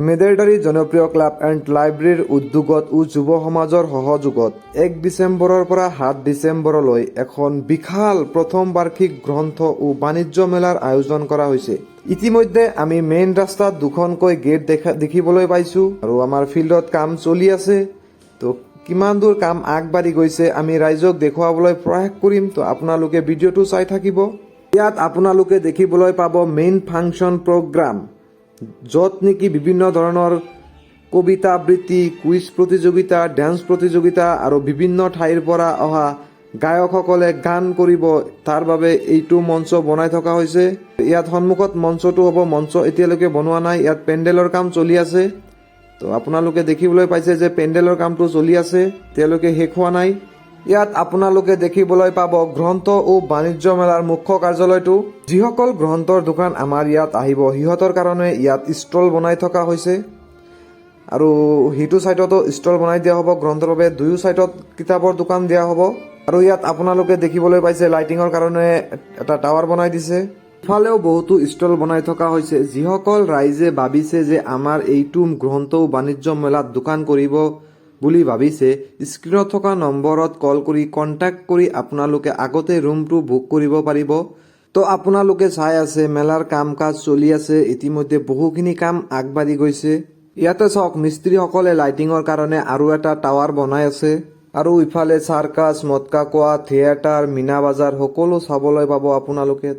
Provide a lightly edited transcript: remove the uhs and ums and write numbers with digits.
মেদেৰদাৰী জনপ্ৰিয় club and লাইব্ৰেৰীৰ উদ্যোগত ও যুৱ সমাজৰ সহযোগত 1 ডিচেম্বৰৰ পৰা 7 ডিচেম্বৰলৈ এখন বিশাল প্ৰথম বাৰ্ষিক গ্ৰন্থ ও বাণিজ্য মেলাৰ আয়োজন কৰা হৈছে। ইতিমধ্যে আমি মেইন ৰাস্তাত দুখনকৈ গেট দেখিবলৈ পাইছো আৰু আমাৰ ফিল্ডত কাম চলি আছে। তো কিমান দূৰ কাম আগবাঢ়ি গৈছে আমি ৰাইজক দেখুৱাবলৈ প্ৰয়াস কৰিম। তো আপোনালোকে ভিডিঅ'টো চাই থাকিব। ইয়াত আপোনালোকে দেখিবলৈ পাব মেইন ফাংচন প্ৰগ্ৰাম, য'ত নেকি বিভিন্ন ধৰণৰ কবিতা আবৃত্তি, কুইজ প্ৰতিযোগিতা, ডেন্স প্ৰতিযোগিতা আৰু বিভিন্ন ঠাইৰ পৰা অহা গায়কসকলে গান কৰিব, তাৰ বাবে এইটো মঞ্চ বনাই থকা হৈছে। ইয়াত সন্মুখত মঞ্চটো হ'ব, মঞ্চ এতিয়ালৈকে বনোৱা নাই, ইয়াত পেণ্ডেলৰ কাম চলি আছে। তো আপোনালোকে দেখিবলৈ পাইছে যে পেণ্ডেলৰ কামটো চলি আছে, এতিয়ালৈকে শেষ হোৱা নাই। ইয়াত আপোনালোকে দেখিবলৈ পাব গ্ৰন্থ ও বাণিজ্য মেলাৰ মুখ্য কাৰ্যালয়টো। যিসকল গ্ৰন্থৰ দোকান আমাৰ ইয়াত আহিব সিহঁতৰ কাৰণে ইয়াত ষ্টল বনাই থকা হৈছে আৰু সেইটো চাইডতো ষ্টল বনাই দিয়া হ'ব। গ্ৰন্থৰ বাবে দুয়ো চাইডত কিতাপৰ দোকান দিয়া হ'ব। আৰু ইয়াত আপোনালোকে দেখিবলৈ পাইছে লাইটিঙৰ কাৰণে এটা টাৱাৰ বনাই দিছে। ইফালেও বহুতো ষ্টল বনাই থকা হৈছে। যিসকল ৰাইজে ভাবিছে যে আমাৰ এইটো গ্ৰন্থ ও বাণিজ্য মেলাত দোকান কৰিব বুলি ভাবিছে, স্ক্ৰীনত থকা নম্বৰত কল কৰি কণ্টেক্ট কৰি আপোনালোকে আগতে ৰুমটো বুক কৰিব পাৰিব। তো আপোনালোকে চাই আছে মেলাৰ কাম কাজ চলি আছে, ইতিমধ্যে বহুখিনি কাম আগবাঢ়ি গৈছে। ইয়াতে চাওক মিস্ত্ৰীসকলে লাইটিঙৰ কাৰণে আৰু এটা টাৱাৰ বনাই আছে আৰু ইফালে চাৰ্কাছ, মটকা কোৱা, থিয়েটাৰ, মীনা বাজাৰ সকলো চাবলৈ পাব আপোনালোকে।